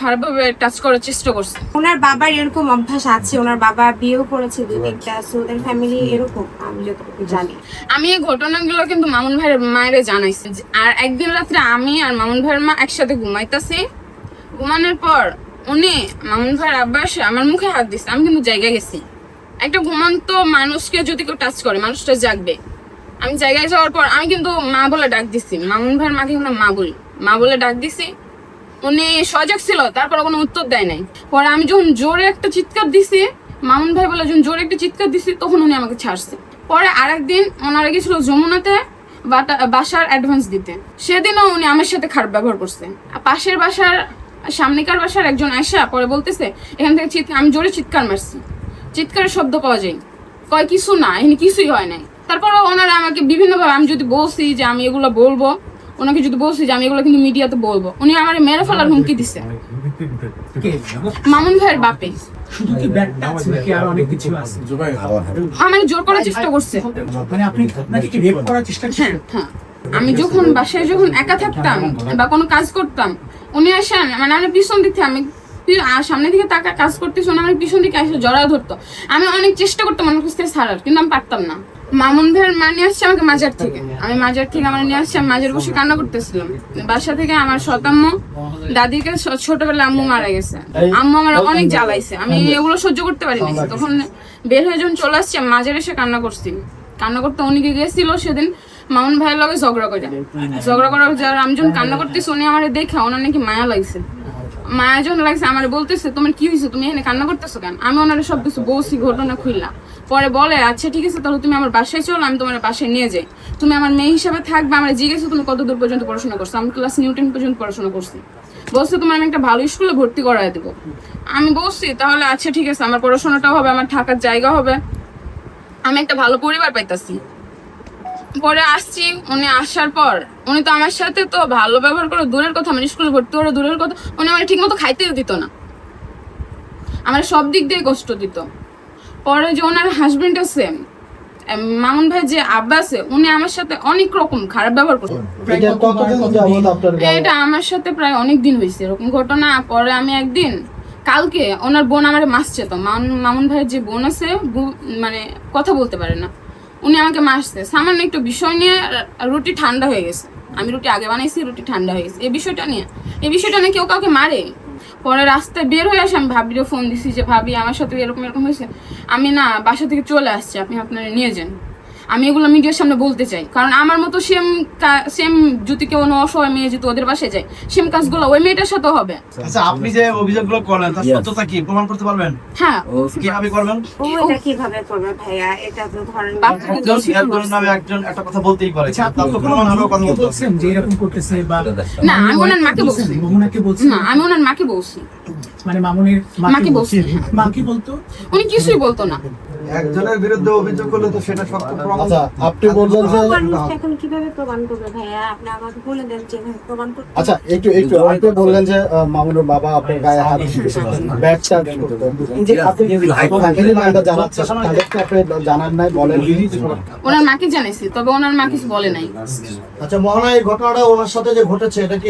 খারাপভাবে টাচ করার চেষ্টা করছে। ওনার বাবার এরকম অভ্যাস আছে, ওনার বাবা বিয়েও করেছে 2-3টা, সো ওদের ফ্যামিলি এরকম আমি যতটুকু জানি। আমি এই ঘটনাগুলো কিন্তু মামুন ভাইয়ের মায়েরে জানাইছি। আর একদিন রাত্রে আমি আর মামুন ভাইয়ের মা একসাথে ঘুমাইতেছি। ঘুমানোর পর উনি মামুন ভাইয়ের আব্বা এসে আমার মুখে হাত দিচ্ছে। আমি কিন্তু জায়গায় গেছি। একটা ঘুমন্ত মানুষকে যদি কেউ টাচ করে মানুষটা জাগবে। আমি জায়গায় যাওয়ার পর আমি কিন্তু মা বলে ডাক দিছি, মামুন ভাইয়ের মাকে কিন্তু মা বলি, মা বলে ডাক দিছি। উনি সজাগ ছিল, তারপর কোনো উত্তর দেয় নাই। পরে আমি যখন জোরে একটা চিৎকার দিছি, মামুন ভাই বলে যখন জোরে একটা চিৎকার দিছি, তখন উনি আমাকে ছাড়ছে। পরে আরেকদিন ওনারা গেছিল যমুনাতে বাসার অ্যাডভান্স দিতে। সেদিনও উনি আমার সাথে খারাপ ব্যবহার করছে। পাশের বাসার সামনেকার বাসার একজন আসা পরে বলতেছে এখান থেকে আমি জোরে চিৎকার মারছি, চিৎকারের শব্দ পাওয়া যায়, কয় কিছু না, এখানে কিছুই হয় নাই। তারপরে ওনারা আমাকে বিভিন্নভাবে, আমি যদি বলছি যে আমি এগুলো বলবো, ওনাকে যদি বলছি যে আমি এগুলো কিন্তু মিডিয়াতে বলবো, উনি আমার মেরে ফেলার হুমকি দিচ্ছে। মামুন ভাইয়ের বাপে শুধু কি ব্যাগটা আছে নাকি আরো অনেক কিছু আছে? আমার জোর করার চেষ্টা করছে। মানে আপনাকে কি রেপ করার চেষ্টা করছেন? হ্যাঁ, আমি যখন বাসায় যখন একা থাকতাম বা কোনো কাজ করতাম, উনি আসেন মানে আমি পিছন দিক থেকে, আমি সামনে দিকে তাকা কাজ করতেছি, উনি আমার পিছন দিকে এসে জড়া ধরতো। আমি অনেক চেষ্টা করতাম আমার কাছ থেকে ছাড়ার, কিন্তু আমি পারতাম না। মামুন ভাইয়ের মা নিয়ে আসছে আমাকে মাজার থেকে, আমি মাজার থেকে আমার নিয়ে আসছি, আমি মাজার বসে কান্না করতেছিলাম। বাসা থেকে আমার শতাম্মু দাদিকে ছোটবেলায় আম্মু মারা গেছে, আম্মু আমার অনেক জ্বালাইছে, আমি এগুলো সহ্য করতে পারিনি। তখন বের হয়ে যখন চলে আসছি মাজার এসে কান্না করছি। কান্না করতে উনি গেছিল সেদিন মামুন ভাইয়ের লগে ঝগড়া করার যার আমি যখন কান্না করতেছি, উনি আমার দেখে ওনার নাকি মায়া লাগছে। মায়া যখন লাগছে আমার বলতেছে তোমার কি হয়েছে, তুমি এখানে কান্না করতেছো কেন? আমি ওনার সবকিছু বলছি, ঘটনা খুললা। পরে বলে আচ্ছা ঠিক আছে, তাহলে তুমি আমার বাসায় চলো, আমি তোমার বাসায় নিয়ে যাই, তুমি আমার মেয়ে হিসাবে থাকবে। আমার জিজ্ঞেস তুমি কত দূর পর্যন্ত পড়াশোনা করছো? আমি ক্লাস 9 পর্যন্ত পড়াশোনা করছি। বলছে তোমার আমি একটা ভালো স্কুলে ভর্তি করায় দেবো। আমি বলছি তাহলে আচ্ছা ঠিক আছে, আমার পড়াশোনাটাও হবে, আমার থাকার জায়গা হবে, আমি একটা ভালো পরিবার পাইতাছি। পরে আসছি, উনি আসার পর উনি তো আমার সাথে তো ভালো ব্যবহার করে দূরের কথা, আমার স্কুলে ভর্তি করে দূরের কথা, উনি আমার ঠিক মতো খাইতেও দিত না, আমার সব দিক দিয়ে কষ্ট দিত। পরে যে ওনার হাজবেন্ড আছে, মামুন ভাই যে আব্বা আছে, উনি আমার সাথে অনেক রকম খারাপ ব্যবহার করছে। এটা আমার সাথে প্রায় অনেক দিন হয়েছে এরকম ঘটনা। পরে আমি একদিন কালকে ওনার বোন আমার মাসছে, তো মামুন ভাইয়ের যে বোন আছে মানে কথা বলতে পারে না, উনি আমাকে মাসছে সামান্য একটু বিষয় নিয়ে। রুটি ঠান্ডা হয়ে গেছে, আমি রুটি আগে বানাইছি, রুটি ঠান্ডা হয়ে গেছে, এই বিষয়টা নিয়ে কেউ কাউকে মারে। পরে রাস্তায় বের হয়ে আসে, আমি ভাবিরও ফোন দিছি যে ভাবি আমার সাথে এরকম হয়েছে, আমি না বাসা থেকে চলে আসছি, আপনি আপনারা নিয়ে যান। আমি এগুলো মিডিয়ার সামনে বলতে চাই, কারণ আমার মতো সেম যদি কেউ অসহায় মেয়ে যদি ওদের বাসায় যায়, সেম কাজগুলো ওই মেয়েটার সাথে হবে। আচ্ছা, আপনি যে অভিযোগগুলো করলেন তার সত্যতা কি প্রমাণ করতে পারবেন? হ্যাঁ। কিভাবে করবেন? এটা কিভাবে করবে ভাইয়া? এটা তো ধরেন একজনের নামে একজন একটা কথা বলতেই পারে, তার তো প্রমাণ হবে কথা বলতে বলছেন যে এরকম করতেছে বা না, আমি ওনার মাকে বলছি, মোহনাকে বলছেন না আমি ওনার মাকে বলছি, মানে মামুনের মাকে বলছি। মা কি বলতো? উনি কিছুই বলতো না। একজনের বিরুদ্ধে অভিযোগ করলে তো সেটা সত্য প্রমাণ। আচ্ছা, আপনি বলবেন যে এখন কিভাবে প্রমাণ করবে ভাইয়া? আপনি আমাকে বলে দেন যে প্রমাণ করতে। আচ্ছা, একটু বললেন যে মামুনের বাবা আপনার গায়ে হাত দিয়েছে, ব্যাগটা যে আপনি ফ্যামিলি মেম্বার জানাচ্ছেন, তাদেরকে আপনি জানান নাই, বলেন? ওনার মাকে জানাইছি, তবে ওনার মা কিছু বলে নাই। আচ্ছা, মোহনা, এই ঘটনাটা ওনার সাথে যে ঘটেছে, এটা কি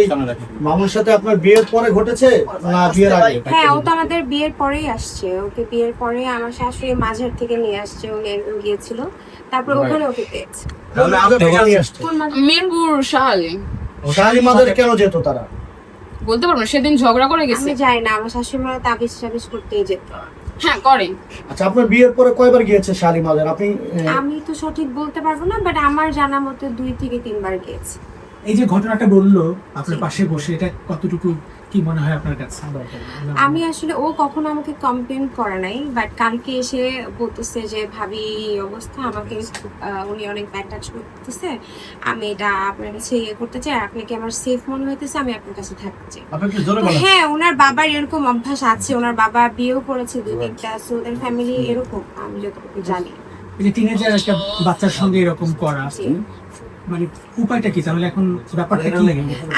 মামুর সাথে আপনার বিয়ের পরে ঘটেছে না বিয়ের আগে? হ্যাঁ, ও তো আমাদের বিয়ের পরেই আসছে। ওকে বিয়ের পরে আমার শাশুড়ি মাঝার থেকে নিয়ে আসছে, ও গিয়েছিল, তারপর ওখানে ওকে পেয়েছে। তাহলে আগে থেকে নিয়ে আসছে মিরপুর শাহালি। শাহালি মাদের কেন যেত তারা? বলতে পারবো না, সেদিন ঝগড়া করে গেছে। আমি যাই না, আমার শাশুড়ি মা তাবিজ টাবিজ করতেই যেত। হ্যাঁ করে। আচ্ছা, আপনার বিয়ের পরে কয়বার গিয়েছে শাহালি মাদের? আপনি আমি তো সঠিক বলতে পারবো না, বাট আমার জানা মতে 2 থেকে 3 বার গিয়েছে। এই যে ঘটনাটা বললো আপনার পাশে বসে, এটা কতটুকু কি মনে হয় আপনার কাছে? আমি আসলে ও কখনো আমাকে কমপ্লেন করে নাই, বাট কালকে এসে বলতেছে যে ভাবি এই অবস্থা, আমাকে উনি অনেক ব্যাড টাচ করতেছে, আমি এটা আপনার কাছে করতে চাই, আপনাকে আমার সেফ মনে হইতেছে, আমি আপনার কাছে থাকতে চাই। হ্যাঁ, ওনার বাবার এরকম অভ্যাস আছে, ওনার বাবা বিয়েও করেছে 2-3টা, সো ওদের ফ্যামিলি এরকম আমি যতটুকু জানি। এই যে টিনেজার একটা বাচ্চার সঙ্গে এরকম করা, মানে উপায়টা কি তাহলে? এখন ব্যাপারটা কি?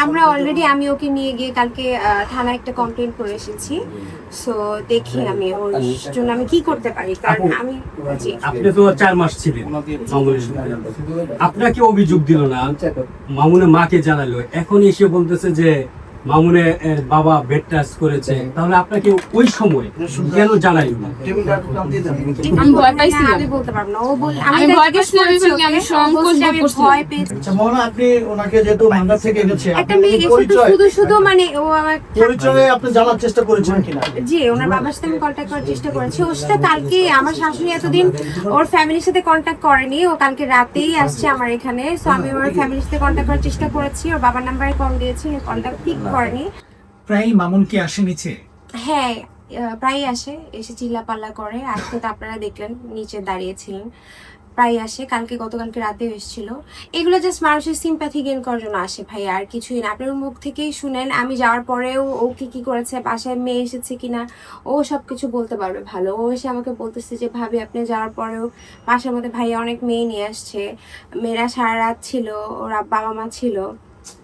আমরা অলরেডি আমি ওকে নিয়ে গিয়ে কালকে থানায় একটা কমপ্লেন করে এসেছি, সো দেখি আমি ওর জন্য আমি কি করতে পারি, কারণ আমি আপনি তো 4 মাস ছিলেন মামুনের সাথে, আপনাকে অভিযোগ দিল না, মামুনের মাকে জানালো, এখন এসে বলতেছে যে মামুনের বাবা বেড টাচ করেছে, তাহলে আপনাকে ওই সময় কেন জানাইল না? আমি ভয় পাইছিলাম। আমি বলতে পারবো না। ও আমি ভয় পাইছিলাম, আমি সংকোচ বোধ করছিলাম। ভয় পেয়েছি। আচ্ছা মোহনা, আপনি ওনাকে যেহেতু মান্দা থেকে এনেছে, একটা আপনি মেয়ে এসে তো পরিচয় শুধু মানে ও আমার পরিচয়ে আপনি জানার চেষ্টা করেছেন কিনা? জি, ওনার বাবার সাথে আমি কন্ট্যাক্ট করার চেষ্টা করেছি। ওর সাথে কালকে আমার শাশুড়ি এতদিন ওর ফ্যামিলির সাথে কন্ট্যাক্ট করেনি, ও কালকে রাতেই আসছে আমার এখানে। সো আমি ওর ফ্যামিলির সাথে কন্ট্যাক্ট করার চেষ্টা করেছি, ওর বাবার নাম্বারে কল দিয়েছি, কন্ট্যাক্ট পিক করেনি। প্রায় মামুন কি আসে নিচে? হ্যাঁ, প্রায় আসে, এসে চিল্লাপাল্লা করে। আজকে তো আপনারা দেখলেন নিচে দাঁড়িয়েছিলেন। প্রায় আসে, গতকালকে রাতেও এসেছিল। এগুলো জাস্ট মানুষের সিম্প্যাথি গেইন করার জন্য আসে ভাই, আর কিছুই না। আপনার মুখ থেকেই শুনেন আমি যাওয়ার পরেও ও কি করেছে, বাসায় মেয়ে এসেছে কিনা, ও সব কিছু বলতে পারবে ভালো। ও এসে আমাকে বলতেছে যে ভাবি আপনি যাওয়ার পরেও বাসার মধ্যে ভাইয়া অনেক মেয়ে নিয়ে আসছে, মেয়েরা সারা রাত ছিল, ওরা বাবা মা ছিল।